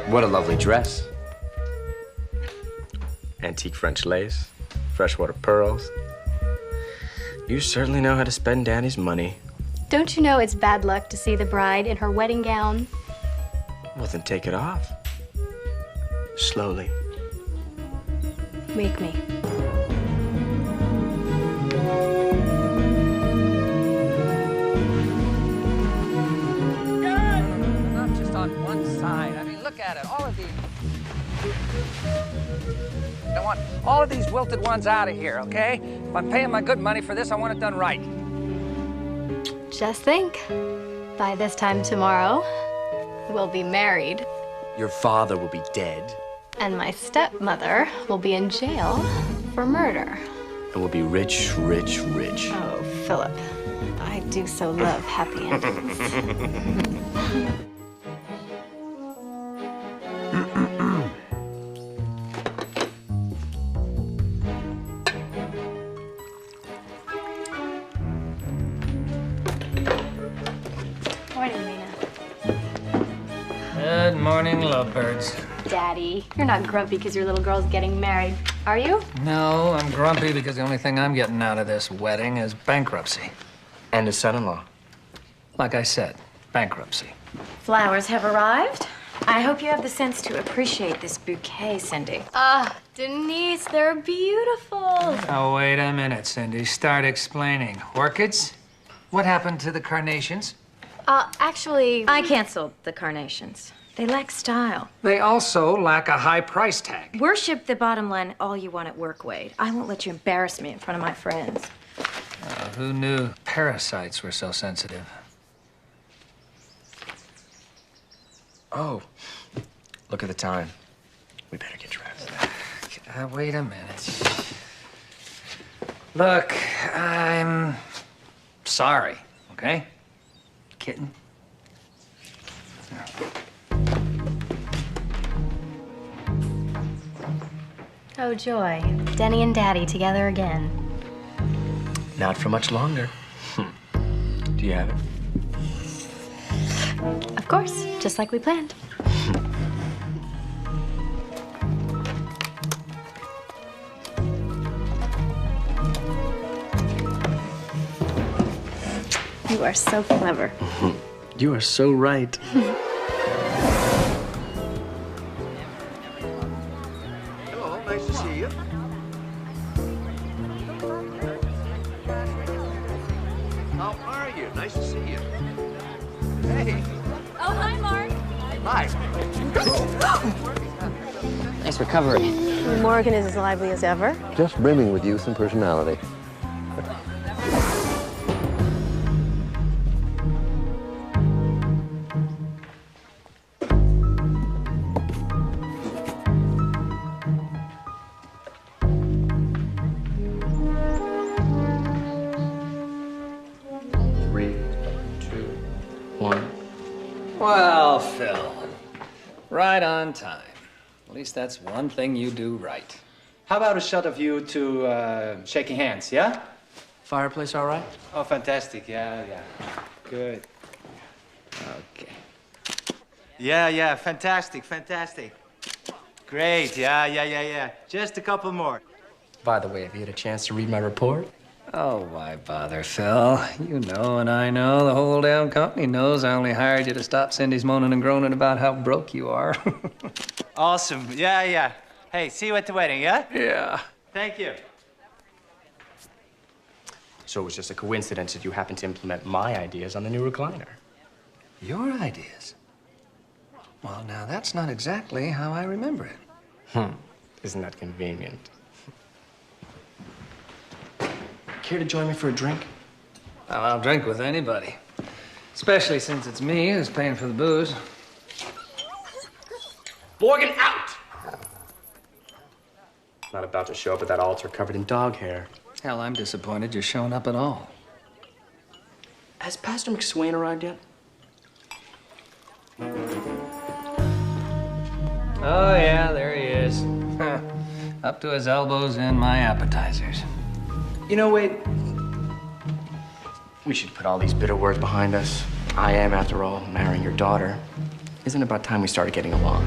What a lovely dress. Antique French lace, freshwater pearls. You certainly know how to spend Daddy's money. Don't you know it's bad luck to see the bride in her wedding gown? Well, then take it off. Slowly. Make me. Not just on one side. I mean, look at it. All of these. I want all of these wilted ones out of here, okay? If I'm paying my good money for this, I want it done right. Just think, by this time tomorrow, we'll be married. Your father will be dead. And my stepmother will be in jail for murder. And we'll be rich, rich, rich. Oh, Philip, I do so love happy endings. Morning, Nina. Good morning, lovebirds. Daddy, you're not grumpy because your little girl's getting married, are you? No, I'm grumpy because the only thing I'm getting out of this wedding is bankruptcy. And his son-in-law. Like I said, bankruptcy. Flowers have arrived. I hope you have the sense to appreciate this bouquet, Cindy. Ah, Denise, they're beautiful. Oh, wait a minute, Cindy. Start explaining. Orchids? What happened to the carnations? Actually, I canceled the carnations. They lack style. They also lack a high price tag. Worship the bottom line all you want at work, Wade. I won't let you embarrass me in front of my friends. Who knew parasites were so sensitive? Oh, look at the time. We better get dressed. Wait a minute. Look, I'm sorry, okay? Kitten? oh joy, Denny and Daddy together again. Not for much longer. Do you have it? Of course, just like we planned. You are so clever. You are so right. Hello, nice to see you. How are you? Nice to see you. Hey. Oh, hi, Mark. Hi. Nice recovery. Morgan is as lively as ever. Just brimming with youth and personality. Three, two, one. Well, Phil, right on time. At least that's one thing you do right. How about a shot of you two shaking hands, yeah? Fireplace all right? Oh, fantastic. Yeah. Good. Okay. Yeah, fantastic. Great, yeah. Just a couple more. By the way, have you had a chance to read my report? Oh, why bother, Phil? You know and I know, the whole damn company knows I only hired you to stop Cindy's moaning and groaning about how broke you are. Awesome, yeah. Hey, see you at the wedding, yeah? Yeah. Thank you. So it was just a coincidence that you happened to implement my ideas on the new recliner. Your ideas? Well, now, that's not exactly how I remember it. Isn't that convenient? Care to join me for a drink? Well, I'll drink with anybody. Especially since it's me who's paying for the booze. Morgan, out! Not about to show up at that altar covered in dog hair. Hell, I'm disappointed you're showing up at all. Has Pastor McSwain arrived yet? Oh, yeah, there he is. Up to his elbows in my appetizers. You know, Wade, we should put all these bitter words behind us. I am, after all, marrying your daughter. Isn't it about time we started getting along?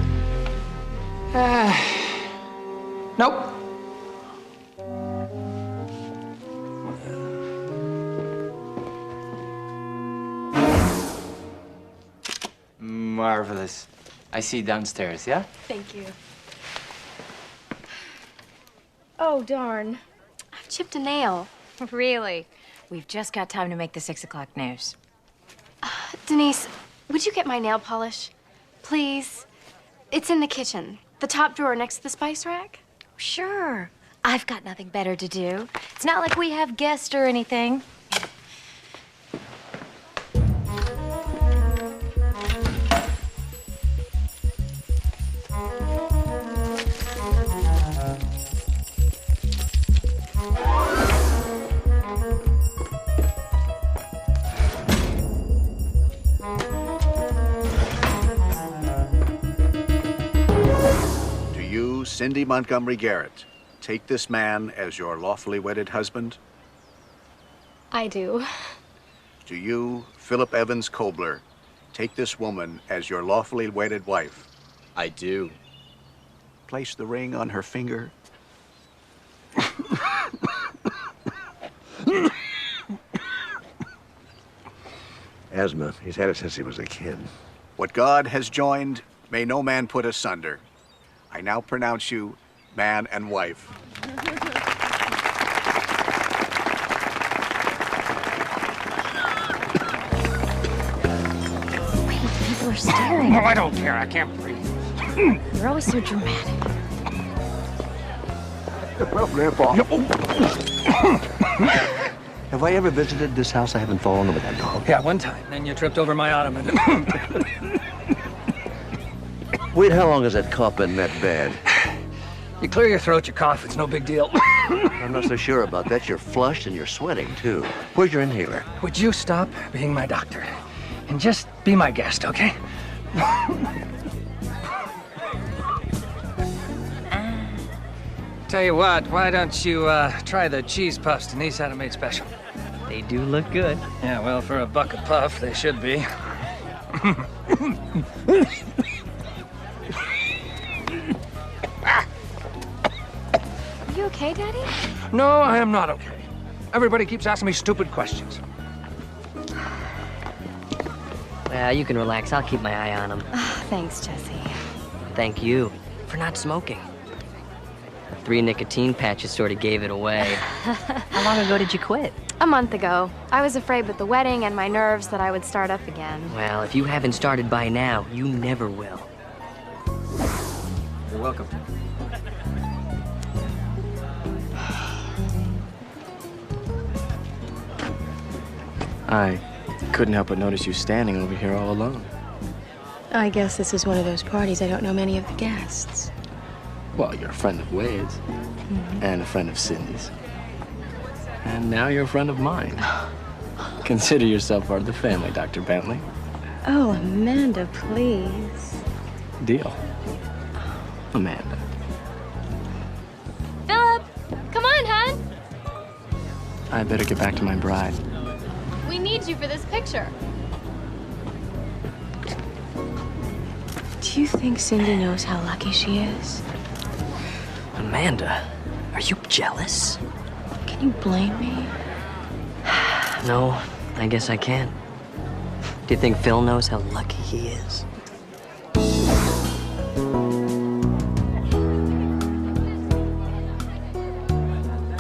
Nope. Marvelous. I see you downstairs, yeah? Thank you. Oh, darn. I've chipped a nail. Really? We've just got time to make the 6 o'clock news. Denise, would you get my nail polish? Please? It's in the kitchen. The top drawer next to the spice rack. Sure. I've got nothing better to do. It's not like we have guests or anything. Cindy Montgomery Garrett, take this man as your lawfully wedded husband? I do. Do you, Philip Evans Kobler, take this woman as your lawfully wedded wife? I do. Place the ring on her finger. Asthma. He's had it since he was a kid. What God has joined, may no man put asunder. I now pronounce you man and wife. Wait, people are staring. Oh, I don't care. I can't breathe. You're always so dramatic. Well, Grandpa. Have I ever visited this house? I haven't fallen over that dog. Yeah, one time. Then you tripped over my ottoman. Wait, how long has that cough been that bad? You clear your throat, you cough. It's no big deal. I'm not so sure about that. You're flushed and you're sweating, too. Where's your inhaler? Would you stop being my doctor and just be my guest, okay? Tell you what, why don't you try the cheese puffs Denise had them made special? They do look good. Yeah, well, for a buck a puff, they should be. Are you okay, Daddy? No, I am not okay. Everybody keeps asking me stupid questions. Well, you can relax. I'll keep my eye on him. Thanks, Jesse. Thank you for not smoking. 3 nicotine patches sort of gave it away. How long ago did you quit? A month ago. I was afraid with the wedding and my nerves that I would start up again. Well, if you haven't started by now, you never will. You're welcome. I couldn't help but notice you standing over here all alone. I guess this is one of those parties I don't know many of the guests. Well, you're a friend of Wade's, and a friend of Cindy's. And now you're a friend of mine. Consider yourself part of the family, Dr. Bentley. Oh, Amanda, please. Deal. Amanda. Philip! Come on, hon! I better get back to my bride. We need you for this picture. Do you think Cindy knows how lucky she is? Amanda, are you jealous? Can you blame me? No, I guess I can't. Do you think Phil knows how lucky he is?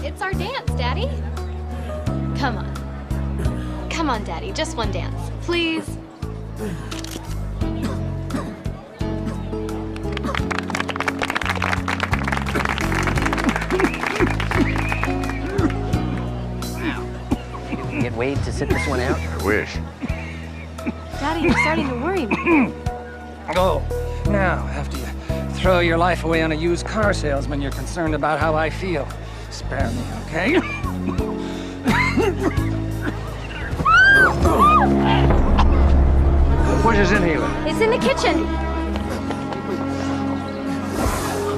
It's our dance, Daddy. Come on. Come on, Daddy. Just one dance. Please. Get Wade to sit this one out? I wish. Daddy, you're starting to worry me. Oh, now, after you throw your life away on a used car salesman, you're concerned about how I feel. Spare me, okay? Where's his inhaler? It's in the kitchen.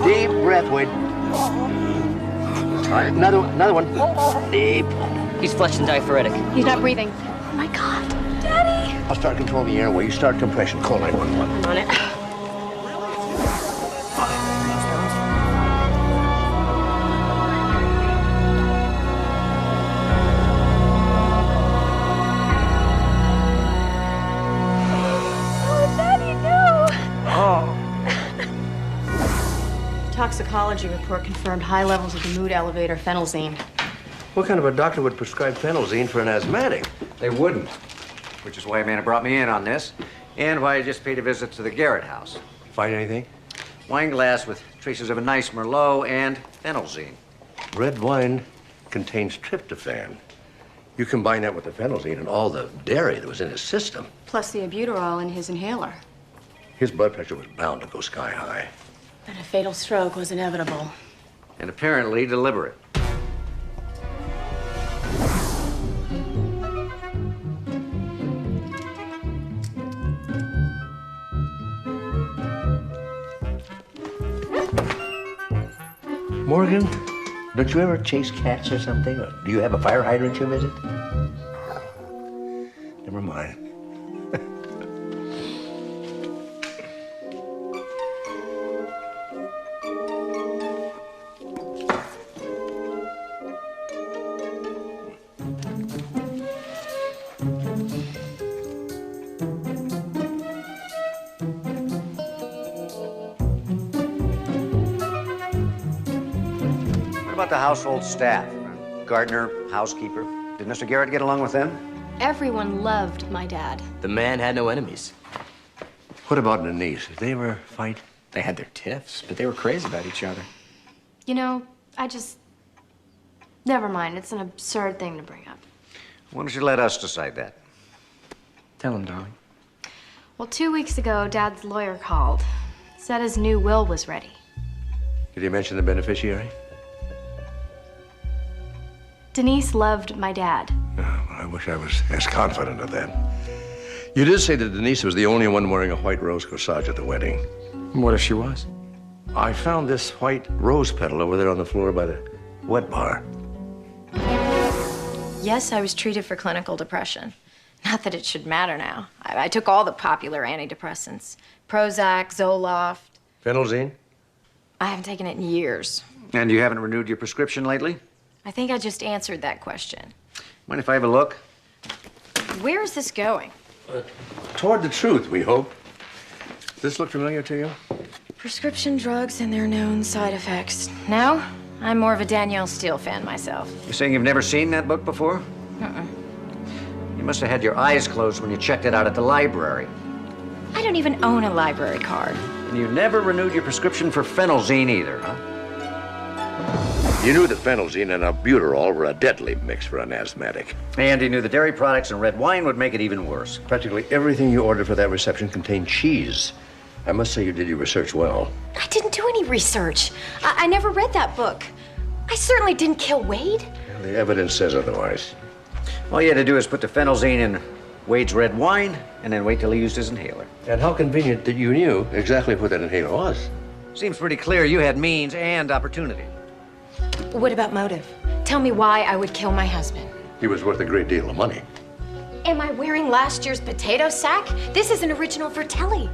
Deep breath, Wade. All right, another one. Deep. He's flushed and diaphoretic. He's not breathing. Oh my God. Daddy! I'll start controlling the airway. You start compression. Call 911. I'm on it. toxicology report confirmed high levels of the mood elevator phenelzine. What kind of a doctor would prescribe phenelzine for an asthmatic? They wouldn't, which is why Amanda brought me in on this, and why I just paid a visit to the Garrett house. Find anything? Wine glass with traces of a nice Merlot and phenelzine. Red wine contains tryptophan. You combine that with the phenelzine and all the dairy that was in his system. Plus the albuterol in his inhaler. His blood pressure was bound to go sky high. And a fatal stroke was inevitable. And apparently deliberate. Morgan, don't you ever chase cats or something? Or do you have a fire hydrant you visit? Never mind. What about the household staff? Gardener, housekeeper. Did Mr. Garrett get along with them? Everyone loved my dad. The man had no enemies. What about Denise? Did they ever fight? They had their tiffs, but they were crazy about each other. You know, never mind. It's an absurd thing to bring up. Why don't you let us decide that? Tell him, darling. Well, 2 weeks ago, Dad's lawyer called. Said his new will was ready. Did he mention the beneficiary? Denise loved my dad. Oh, I wish I was as confident of that. You did say that Denise was the only one wearing a white rose corsage at the wedding. What if she was? I found this white rose petal over there on the floor by the wet bar. Yes, I was treated for clinical depression. Not that it should matter now. I took all the popular antidepressants. Prozac, Zoloft. Phenelzine? I haven't taken it in years. And you haven't renewed your prescription lately? I think I just answered that question. Mind if I have a look? Where is this going? Toward the truth, we hope. Does this look familiar to you? Prescription drugs and their known side effects. No? I'm more of a Danielle Steele fan myself. You're saying you've never seen that book before? You must have had your eyes closed when you checked it out at the library. I don't even own a library card. And you never renewed your prescription for phenelzine either, huh? You knew that phenelzine and albuterol were a deadly mix for an asthmatic. And you knew the dairy products and red wine would make it even worse. Practically everything you ordered for that reception contained cheese. I must say you did your research well. I didn't do any research. I never read that book. I certainly didn't kill Wade. The evidence says otherwise. All you had to do is put the phenelzine in Wade's red wine and then wait till he used his inhaler. And how convenient that you knew exactly what that inhaler was. Seems pretty clear you had means and opportunity. What about motive? Tell me why I would kill my husband. He was worth a great deal of money. Am I wearing last year's potato sack? This is an original Vertelli.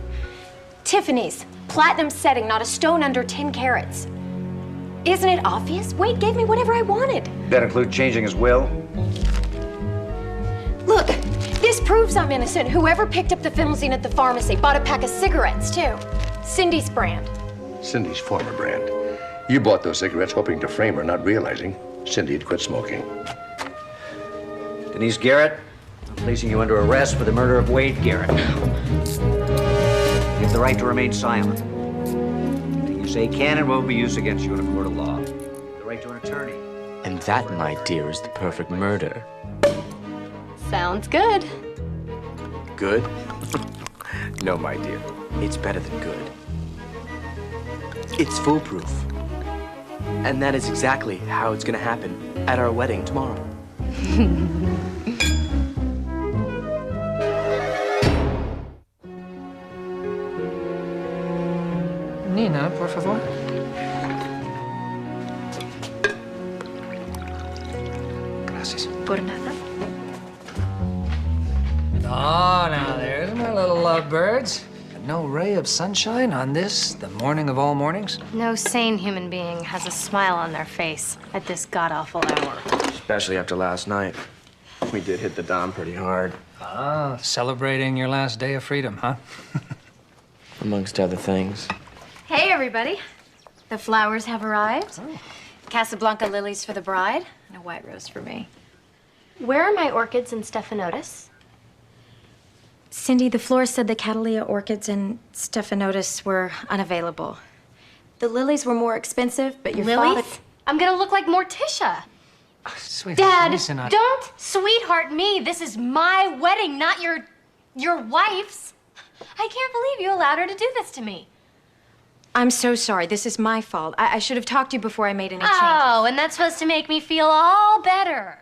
Tiffany's, platinum setting, not a stone under 10 carats. Isn't it obvious? Wade gave me whatever I wanted. That include changing his will? Look, this proves I'm innocent. Whoever picked up the phenelzine at the pharmacy bought a pack of cigarettes, too. Cindy's brand. Cindy's former brand. You bought those cigarettes hoping to frame her, not realizing Cindy had quit smoking. Denise Garrett, I'm placing you under arrest for the murder of Wade Garrett. You have the right to remain silent. Anything you say can and will be used against you in a court of law. The right to an attorney. And that, my dear, is the perfect murder. Sounds good. Good? No, my dear. It's better than good. It's foolproof. And that is exactly how it's gonna happen at our wedding tomorrow. Nina, por favor. Gracias. Por nada. Oh, now there's my little lovebirds. No ray of sunshine on this, the morning of all mornings? No sane human being has a smile on their face at this god-awful hour. Especially after last night. We did hit the Dom pretty hard. Ah, celebrating your last day of freedom, huh? Amongst other things. Hey, everybody. The flowers have arrived. Casablanca lilies for the bride, and a white rose for me. Where are my orchids and stephanotis? Cindy, the florist said the Catalia orchids and stephanotis were unavailable. The lilies were more expensive, but your Lilies? father... I'm gonna look like Morticia. Sweetheart, Dad, listen, don't sweetheart me. This is my wedding, not your wife's. I can't believe you allowed her to do this to me. I'm so sorry. This is my fault. I should have talked to you before I made any changes. Oh, and that's supposed to make me feel all better.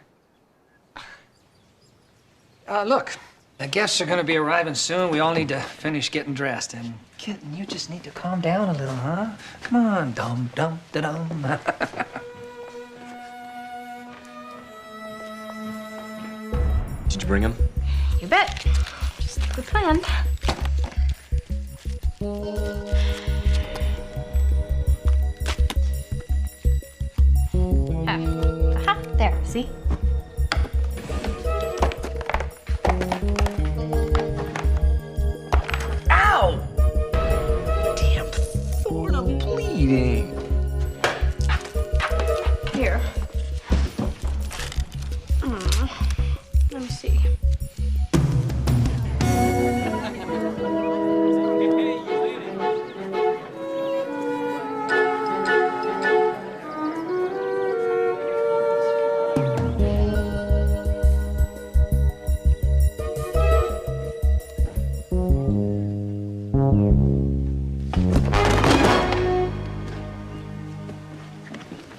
Look, the guests are gonna be arriving soon. We all need to finish getting dressed. And kitten, you just need to calm down a little, huh? Come on, dum-dum-da-dum. Did you bring him? You bet. Just like we planned. Aha, there, see? Ow! Damn thorn, I'm bleeding. Here. Let me see.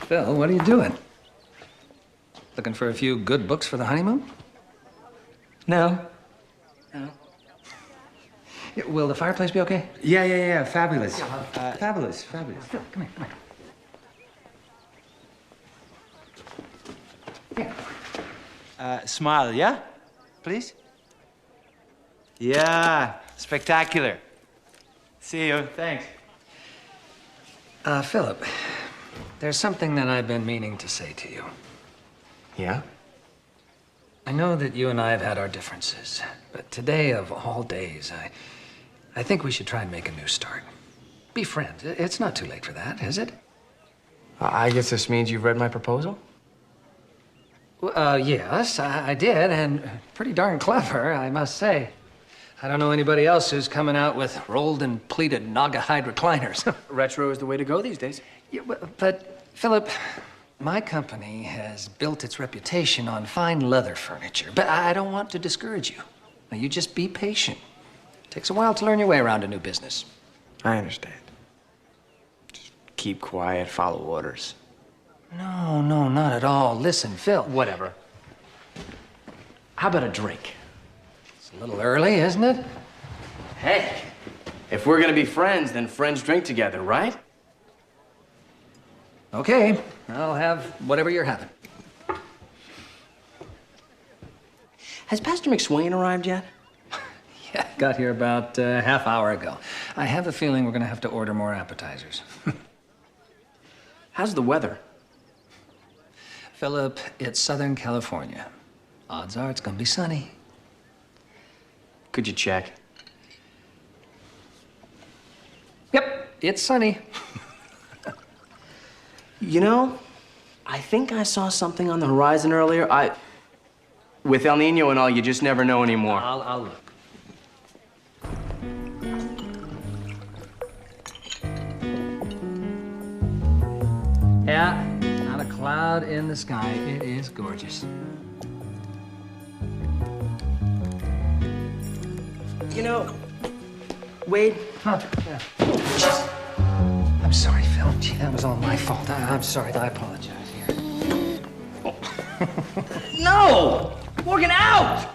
Phil, what are you doing? Looking for a few good books for the honeymoon? No. Yeah, will the fireplace be okay? Yeah. Fabulous. Fabulous. Phil, come here. Smile, yeah? Please? Yeah. Spectacular. See you. Thanks. Philip, there's something that I've been meaning to say to you. Yeah? I know that you and I have had our differences, but today of all days, I think we should try and make a new start. Be friends. It's not too late for that, is it? I guess this means you've read my proposal? Yes, I did, and pretty darn clever, I must say. I don't know anybody else who's coming out with rolled and pleated Naugahyde recliners. Retro is the way to go these days. Yeah, but Philip, my company has built its reputation on fine leather furniture, but I don't want to discourage you. Now, you just be patient. It takes a while to learn your way around a new business. I understand. Just keep quiet, follow orders. No, not at all. Listen, Phil. Whatever. How about a drink? It's a little early, isn't it? Hey, if we're gonna be friends, then friends drink together, right? Okay, I'll have whatever you're having. Has Pastor McSwain arrived yet? Yeah, got here about a half hour ago. I have a feeling we're gonna have to order more appetizers. How's the weather? Philip, it's Southern California. Odds are it's gonna be sunny. Could you check? Yep, it's sunny. You know, I think I saw something on the horizon earlier. With El Nino and all, you just never know anymore. I'll look. Yeah, not a cloud in the sky. It is gorgeous. You know, Wade. Huh? Yeah. I'm sorry, Phil. Gee, that was all my fault. I'm sorry. I apologize here. No! Morgan, out!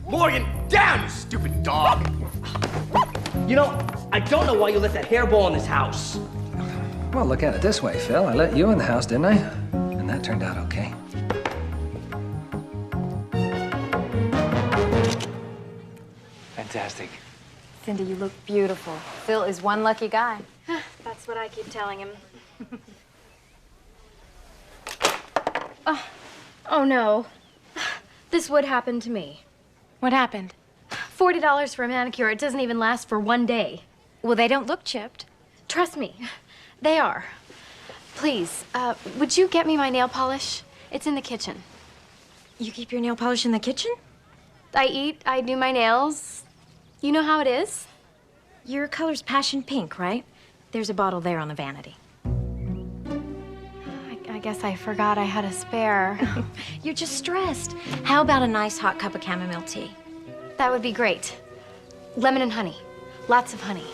Morgan, down, you stupid dog! You know, I don't know why you let that hairball in this house. Well, look at it this way, Phil. I let you in the house, didn't I? And that turned out okay. Fantastic. Cindy, you look beautiful. Phil is one lucky guy. That's what I keep telling him. Oh no. This would happen to me. What happened? $40 for a manicure. It doesn't even last for one day. Well, they don't look chipped. Trust me, they are. Please, would you get me my nail polish? It's in the kitchen. You keep your nail polish in the kitchen? I eat, I do my nails. You know how it is? Your color's passion pink, right? There's a bottle there on the vanity. I guess I forgot I had a spare. You're just stressed. How about a nice hot cup of chamomile tea? That would be great. Lemon and honey. Lots of honey.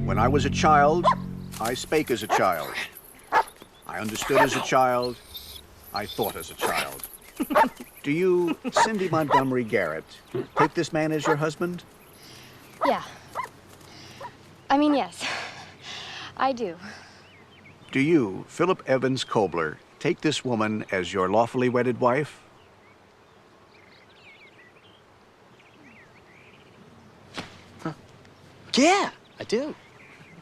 When I was a child, I spake as a child. I understood as a child. I thought as a child. Do you, Cindy Montgomery Garrett, take this man as your husband? Yeah. I mean, yes. I do. Do you, Philip Evans Kobler, take this woman as your lawfully wedded wife? Yeah, I do.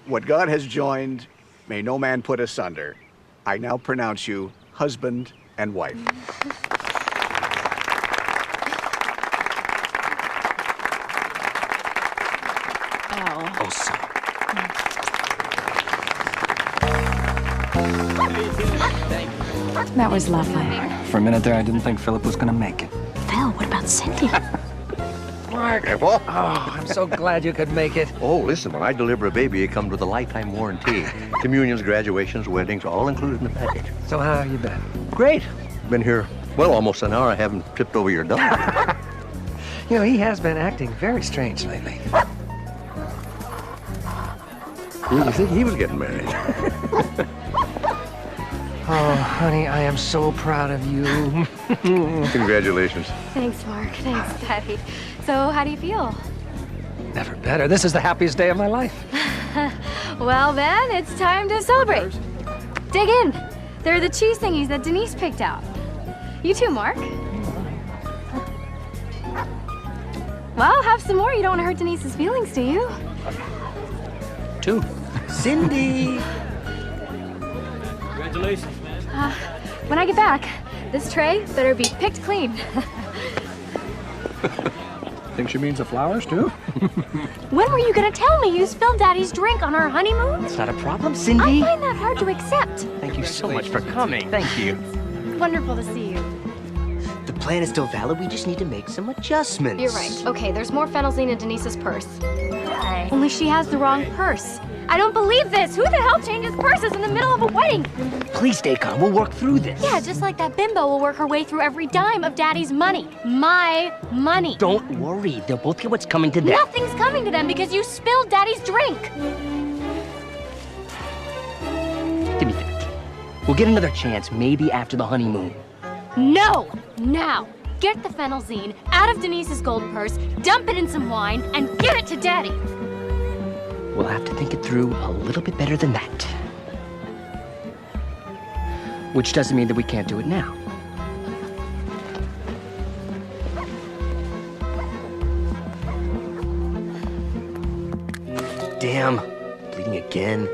What God has joined, may no man put asunder. I now pronounce you husband and wife. Oh. Oh, so. That was lovely. For a minute there, I didn't think Philip was gonna make it. Phil, what about Cindy? Well, Oh, I'm so glad you could make it. oh, listen, when I deliver a baby, it comes with a lifetime warranty. Communions, graduations, weddings, all included in the package. So how have you been? Great. Been here, well, almost an hour. I haven't tripped over your dog. You know, he has been acting very strange lately. You think he was getting married? Oh, honey, I am so proud of you. Congratulations. Thanks, Mark. Thanks, Daddy. So, how do you feel? Never better. This is the happiest day of my life. Well, then, it's time to celebrate. Dig in. They're the cheese thingies that Denise picked out. You too, Mark. Well, have some more. You don't want to hurt Denise's feelings, do you? Two. Cindy! Congratulations, man. When I get back, this tray better be picked clean. Think she means the flowers, too? When were you gonna tell me you spilled Daddy's drink on our honeymoon? It's not a problem, I Cindy. find that hard to accept. Thank you so much for coming. Thank you. Wonderful to see you. The plan is still valid. We just need to make some adjustments. You're right. Okay, there's more phenolzine in Denise's purse. Only she has the wrong purse. I don't believe this. Who the hell changes purses in the middle of a wedding? Please stay calm. We'll work through this. Yeah, just like that bimbo will work her way through every dime of Daddy's money. My money. Don't worry. They'll both get what's coming to them. Nothing's coming to them because you spilled Daddy's drink. Give me that. We'll get another chance, maybe after the honeymoon. No! Now! Get the phenolzine out of Denise's gold purse, dump it in some wine, and give it to Daddy. We'll have to think it through a little bit better than that. Which doesn't mean that we can't do it now. Damn. Bleeding again.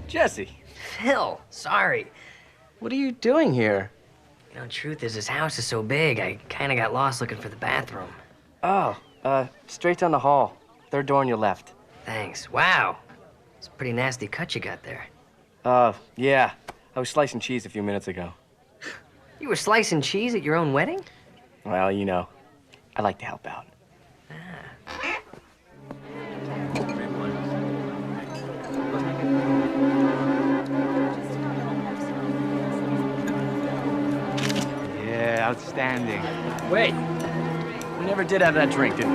Jesse. Phil, sorry. What are you doing here? You know, truth is, this house is so big, I kind of got lost looking for the bathroom. Oh, straight down the hall. Third door on your left. Thanks. Wow. It's a pretty nasty cut you got there. Yeah. I was slicing cheese a few minutes ago. You were slicing cheese at your own wedding? Well, you know, I like to help out. Yeah, outstanding. Wait. We never did have that drink, did we?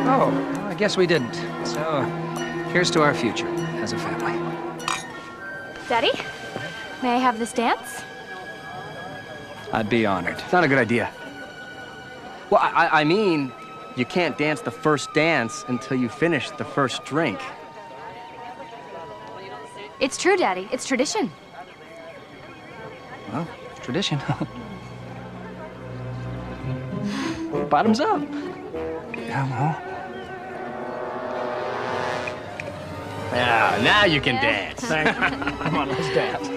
Oh, I guess we didn't. So, here's to our future as a family. Daddy, may I have this dance? I'd be honored. It's not a good idea. Well, I mean, you can't dance the first dance until you finish the first drink. It's true, Daddy. It's tradition. Well, it's tradition. Bottoms up. Yeah, well, Yeah, now you can dance. Come on, let's dance.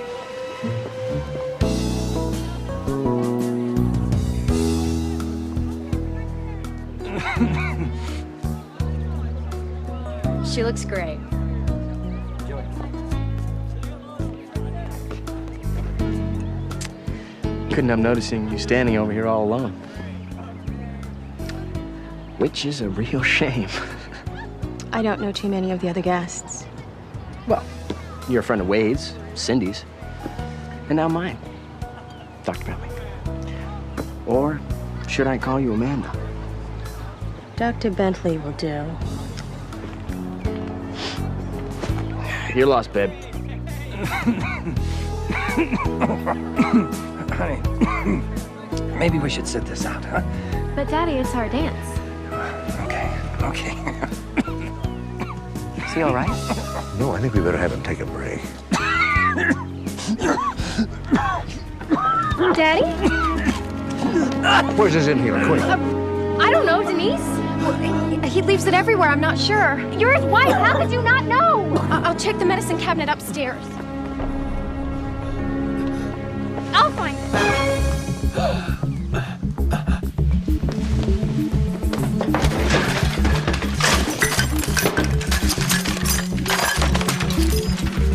She looks great. Couldn't help noticing you standing over here all alone. Which is a real shame. I don't know too many of the other guests. Well, you're a friend of Wade's, Cindy's, and now mine, Dr. Bentley. Or should I call you Amanda? Dr. Bentley will do. You're lost, babe. Honey, maybe we should sit this out, huh? But Daddy, it's our dance. Okay. Is he all right? No, I think we better have him take a break. Daddy? Where's his inhaler? Quick. I don't know, Denise. He leaves it everywhere. I'm not sure. You're his wife. How could you not know? I'll check the medicine cabinet upstairs. I'll find it.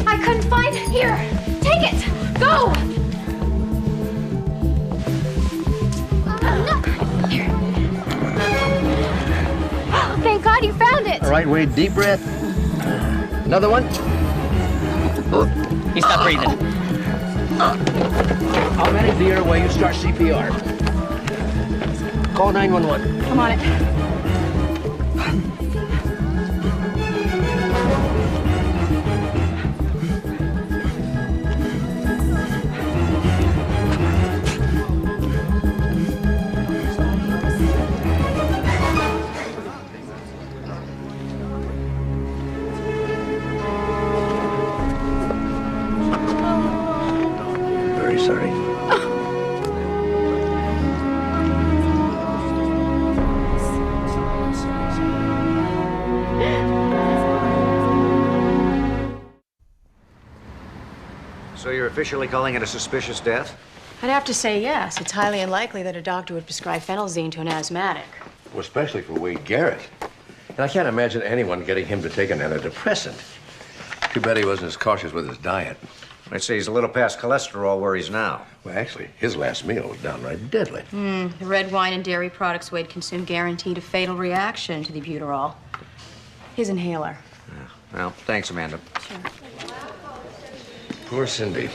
I couldn't find it. Here, take it. Go. Thank God you found it. All right, Wade, deep breath. Another one. He stopped breathing. I'll manage the airway. You start CPR. Call 911. I'm on it. Very sorry. So you're officially calling it a suspicious death? I'd have to say yes. It's highly unlikely that a doctor would prescribe phenelzine to an asthmatic. Well, especially for Wade Garrett. And I can't imagine anyone getting him to take an antidepressant. Too bad he wasn't as cautious with his diet. I'd say he's a little past cholesterol where he's now. Well, actually, his last meal was downright deadly. The red wine and dairy products Wade consumed guaranteed a fatal reaction to the buterol. His inhaler. Well, thanks, Amanda. Poor Cindy.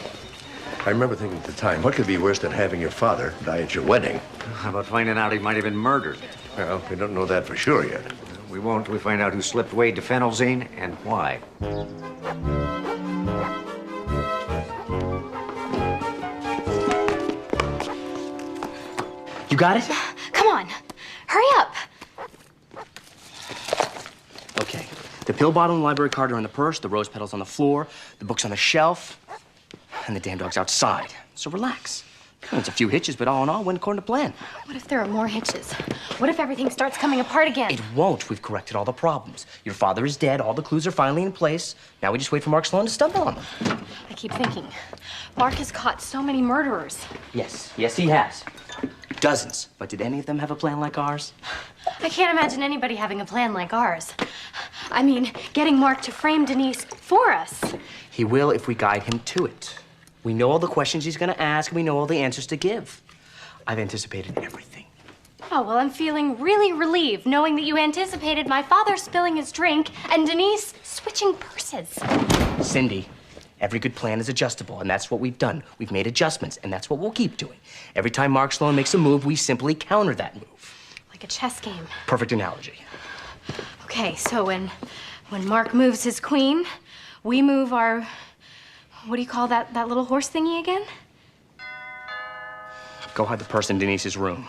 I remember thinking at the time, what could be worse than having your father die at your wedding? How about finding out he might have been murdered? Well, we don't know that for sure yet. We won't till we find out who slipped Wade to phenelzine and why. You got it? Come on. Hurry up. Okay. The pill bottle and library card are in the purse, the rose petals on the floor, the book's on the shelf, and the damn dog's outside. So relax. It's a few hitches, but all in all, went according to plan. What if there are more hitches? What if everything starts coming apart again? It won't. We've corrected all the problems. Your father is dead. All the clues are finally in place. Now we just wait for Mark Sloan to stumble on them. I keep thinking, Mark has caught so many murderers. Yes, he has. Dozens. But did any of them have a plan like ours? I can't imagine anybody having a plan like ours. I mean, getting Mark to frame Denise for us. He will if we guide him to it. We know all the questions he's gonna ask, and we know all the answers to give. I've anticipated everything. Oh, well, I'm feeling really relieved knowing that you anticipated my father spilling his drink and Denise switching purses. Cindy, every good plan is adjustable, and that's what we've done. We've made adjustments, and that's what we'll keep doing. Every time Mark Sloan makes a move, we simply counter that move. Like a chess game. Perfect analogy. Okay, so when Mark moves his queen, we move our, what do you call that little horse thingy again? Go hide the purse in Denise's room.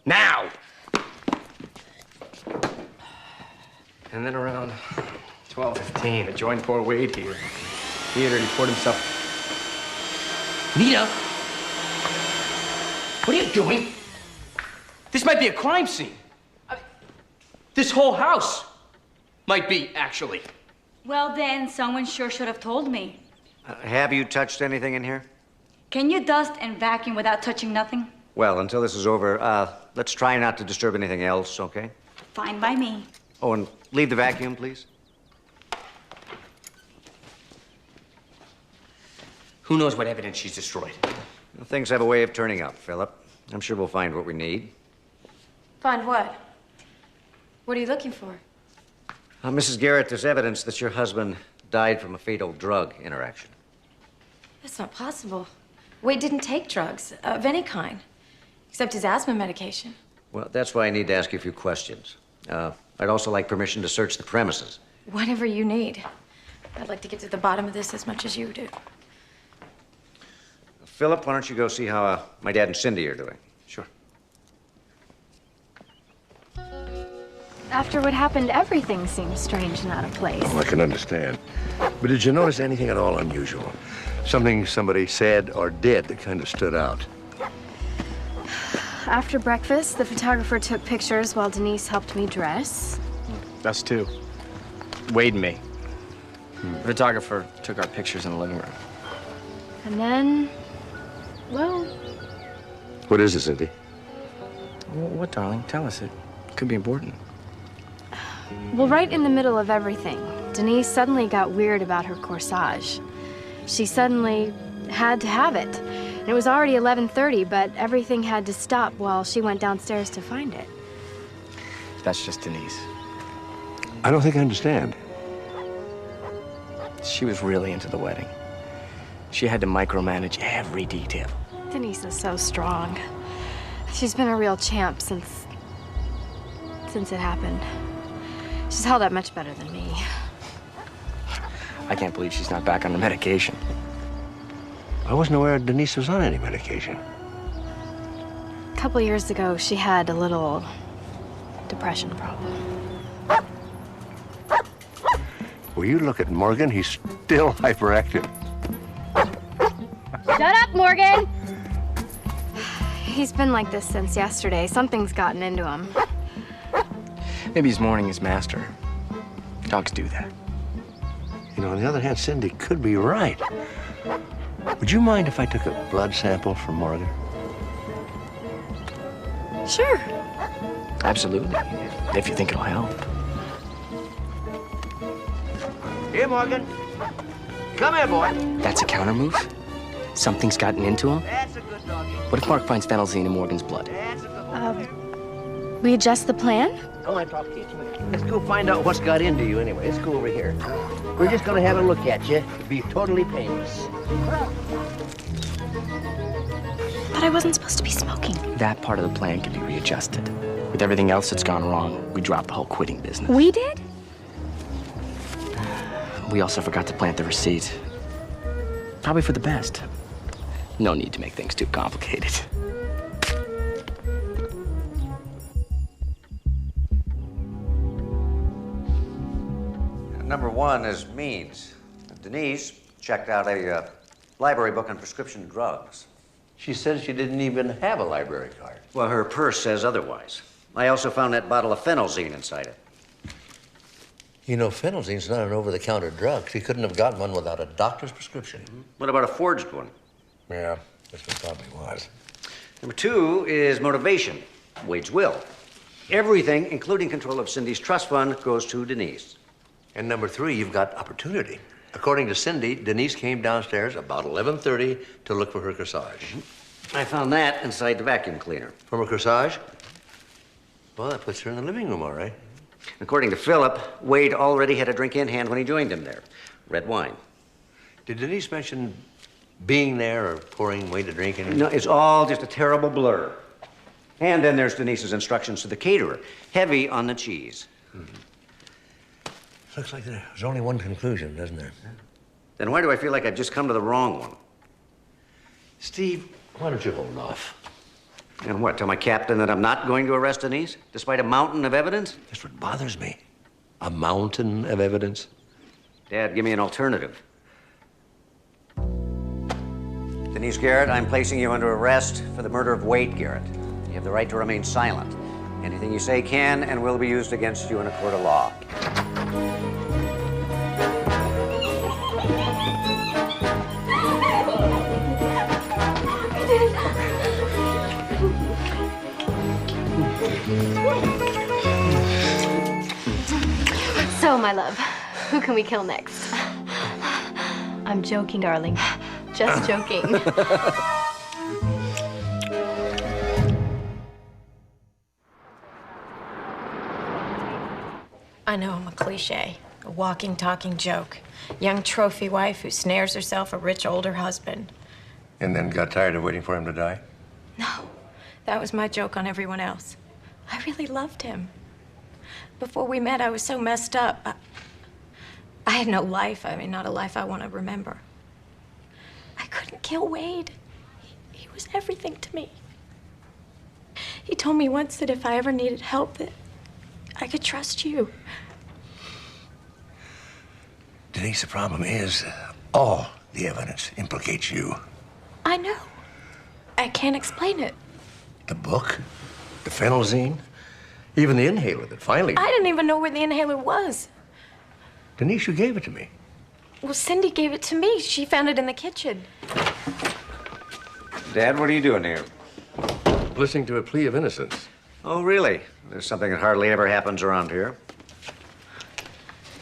Now! And then around 12:15, I joined poor Wade here. He had already poured himself. Nita! What are you doing? This might be a crime scene. This whole house might be, actually. Well, then, someone sure should have told me. Have you touched anything in here? Can you dust and vacuum without touching nothing? Well, until this is over, let's try not to disturb anything else, okay? Fine by me. Oh, and leave the vacuum, please. Who knows what evidence she's destroyed? Well, things have a way of turning up, Philip. I'm sure we'll find what we need. Find what? What are you looking for? Mrs. Garrett, there's evidence that your husband died from a fatal drug interaction. That's not possible. Wade didn't take drugs of any kind, except his asthma medication. Well, that's why I need to ask you a few questions. I'd also like permission to search the premises. Whatever you need. I'd like to get to the bottom of this as much as you do. Philip, why don't you go see how my dad and Cindy are doing? Sure. After what happened, everything seems strange and out of place. Oh, I can understand. But did you notice anything at all unusual? Something somebody said or did that kind of stood out? After breakfast, the photographer took pictures while Denise helped me dress. Us too. Wade and me. The photographer took our pictures in the living room. And then, well... What is it, Cindy? What, darling? Tell us. It could be important. Well, right in the middle of everything, Denise suddenly got weird about her corsage. She suddenly had to have it. And it was already 11:30, but everything had to stop while she went downstairs to find it. That's just Denise. I don't think I understand. She was really into the wedding. She had to micromanage every detail. Denise is so strong. She's been a real champ since it happened. She's held up much better than me. I can't believe she's not back on the medication. I wasn't aware Denise was on any medication. A couple years ago, she had a little depression problem. Well, you look at Morgan, he's still hyperactive. Shut up, Morgan! He's been like this since yesterday. Something's gotten into him. Maybe he's mourning his master. Dogs do that. You know, on the other hand, Cindy could be right. Would you mind if I took a blood sample from Morgan? Sure. Absolutely. If you think it'll help. Here, Morgan. Come here, boy. That's a counter move? Something's gotten into him? That's a good doggy. What if Mark finds phenelzine in Morgan's blood? That's a good one. We adjust the plan? I want to talk to you. Let's go find out what's got into you anyway. Let's go over here. We're just going to have a look at you. It'll be totally painless. But I wasn't supposed to be smoking. That part of the plan can be readjusted. With everything else that's gone wrong, we dropped the whole quitting business. We did? We also forgot to plant the receipt. Probably for the best. No need to make things too complicated. Number one is means. Denise checked out a library book on prescription drugs. She said she didn't even have a library card. Well, her purse says otherwise. I also found that bottle of phenelzine inside it. You know, phenelzine's not an over-the-counter drug. She couldn't have gotten one without a doctor's prescription. What about a forged one? Yeah, this one probably was. Number two is motivation. Wade's will. Everything, including control of Cindy's trust fund, goes to Denise. And number three, you've got opportunity. According to Cindy, Denise came downstairs about 11:30 to look for her corsage. I found that inside the vacuum cleaner. From her corsage? Well, that puts her in the living room, all right. According to Philip, Wade already had a drink in hand when he joined him there. Red wine. Did Denise mention being there or pouring Wade a drink? No, it's all just a terrible blur. And then there's Denise's instructions to the caterer. Heavy on the cheese. Mm-hmm. Looks like there's only one conclusion, doesn't there? Then why do I feel like I've just come to the wrong one? Steve, why don't you hold off? And what, tell my captain that I'm not going to arrest Denise, despite a mountain of evidence? That's what bothers me. A mountain of evidence? Dad, give me an alternative. Denise Garrett, I'm placing you under arrest for the murder of Wade Garrett. You have the right to remain silent. Anything you say can and will be used against you in a court of law. So, my love, who can we kill next? I'm joking, darling. Just joking. I know I'm a cliche, a walking, talking joke. Young trophy wife who snares herself a rich older husband. And then got tired of waiting for him to die? No, that was my joke on everyone else. I really loved him. Before we met, I was so messed up. I had no life. I mean, not a life I want to remember. I couldn't kill Wade. He was everything to me. He told me once that if I ever needed help, that I could trust you. Denise, the problem is all the evidence implicates you. I know. I can't explain it. The book, the phenelzine, even the inhaler that finally... I didn't even know where the inhaler was. Denise, you gave it to me. Well, Cindy gave it to me. She found it in the kitchen. Dad, what are you doing here? Listening to a plea of innocence. Oh, really? There's something that hardly ever happens around here.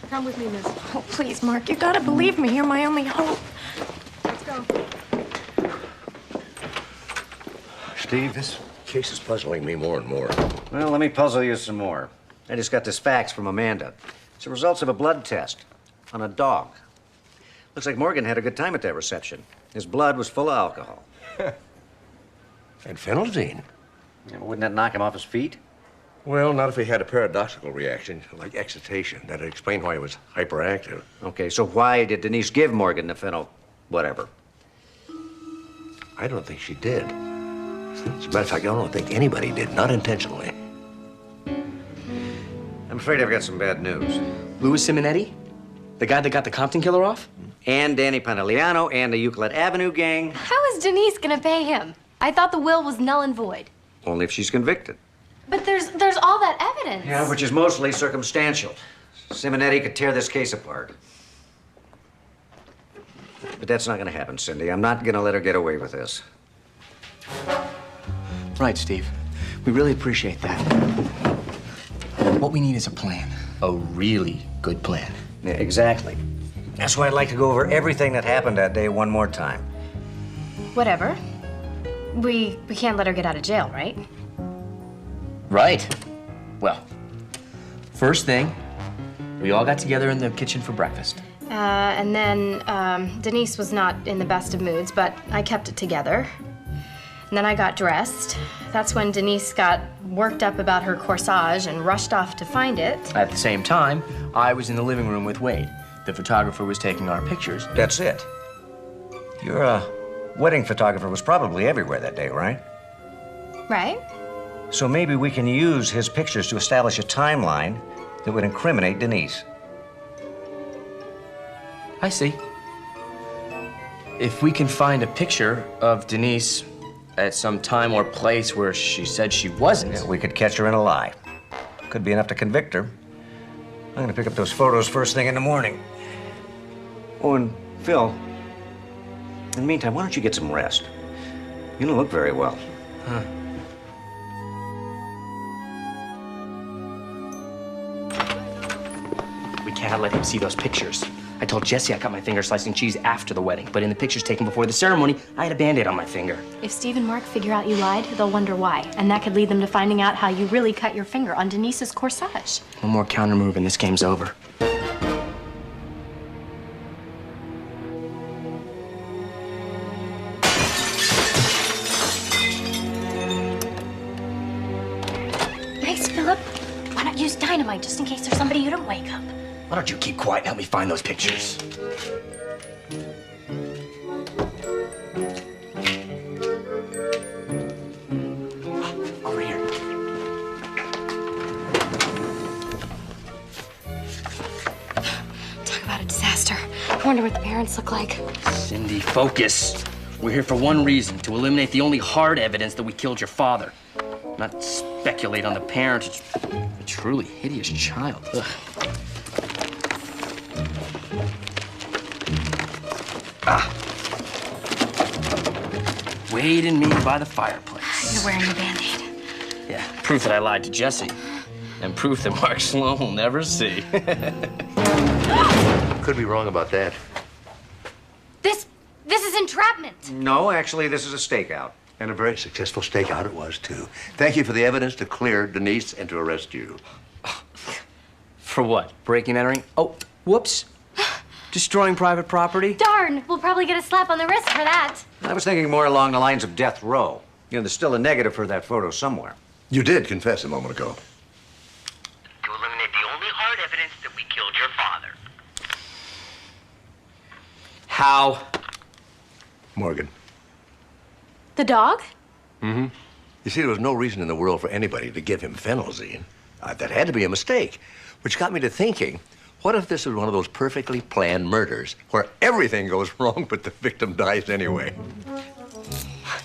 Come with me, miss. Oh, please, Mark. You gotta believe me. You're my only hope. Let's go. Steve, this case is puzzling me more and more. Well, let me puzzle you some more. I just got this fax from Amanda. It's the results of a blood test on a dog. Looks like Morgan had a good time at that reception. His blood was full of alcohol. And phenelzine? Yeah, wouldn't that knock him off his feet? Well, not if he had a paradoxical reaction, like excitation. That'd explain why he was hyperactive. Okay, so why did Denise give Morgan the phenol whatever? I don't think she did. As a matter of fact, I don't think anybody did, not intentionally. I'm afraid I've got some bad news. Louis Simonetti? The guy that got the Compton killer off? And Danny Pantaleano and the Euclid Avenue gang. How is Denise gonna pay him? I thought the will was null and void. Only if she's convicted. But there's all that evidence. Yeah, which is mostly circumstantial. Simonetti could tear this case apart. But that's not gonna happen, Cindy. I'm not gonna let her get away with this. Right, Steve. We really appreciate that. What we need is a plan. A really good plan. Yeah, exactly. That's why I'd like to go over everything that happened that day one more time. Whatever. We can't let her get out of jail, right? Right. Well, first thing, we all got together in the kitchen for breakfast. And then Denise was not in the best of moods, but I kept it together. And then I got dressed. That's when Denise got worked up about her corsage and rushed off to find it. At the same time, I was in the living room with Wade. The photographer was taking our pictures. That's it. Your wedding photographer was probably everywhere that day, right? Right? So maybe we can use his pictures to establish a timeline that would incriminate Denise. I see. If we can find a picture of Denise at some time or place where she said she wasn't. Yeah, we could catch her in a lie. Could be enough to convict her. I'm gonna pick up those photos first thing in the morning. Oh, and Phil, in the meantime, why don't you get some rest? You don't look very well. Huh. We can't let him see those pictures. I told Jesse I cut my finger slicing cheese after the wedding, but in the pictures taken before the ceremony, I had a Band-Aid on my finger. If Steve and Mark figure out you lied, they'll wonder why. And that could lead them to finding out how you really cut your finger on Denise's corsage. One more counter move and this game's over. Nice, Philip. Why not use dynamite just in case there's somebody you don't wake up? Why don't you keep quiet and help me find those pictures? Over here. Talk about a disaster. I wonder what the parents look like. Cindy, focus. We're here for one reason, to eliminate the only hard evidence that we killed your father. Not speculate on the parents. It's a truly hideous child. Ugh. Wade and me by the fireplace. You're wearing a Band-Aid. Yeah. Proof that I lied to Jesse. And proof that Mark Sloan will never see. Could be wrong about that. This is entrapment. No, actually, this is a stakeout. And a very successful stakeout it was, too. Thank you for the evidence to clear Denise and to arrest you. For what? Breaking and entering? Oh, whoops. Destroying private property? Darn, we'll probably get a slap on the wrist for that. I was thinking more along the lines of death row. You know, there's still a negative for that photo somewhere. You did confess a moment ago. To eliminate the only hard evidence that we killed your father. How? Morgan. The dog? Mm-hmm. You see, there was no reason in the world for anybody to give him phenelzine. That had to be a mistake, which got me to thinking, what if this was one of those perfectly planned murders where everything goes wrong but the victim dies anyway?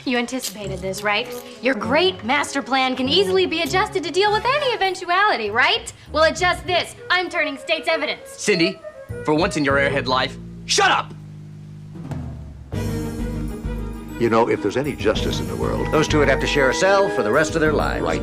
You anticipated this, right? Your great master plan can easily be adjusted to deal with any eventuality, right? We'll adjust this. I'm turning state's evidence. Cindy, for once in your airhead life, shut up! You know, if there's any justice in the world... Those two would have to share a cell for the rest of their lives. Right.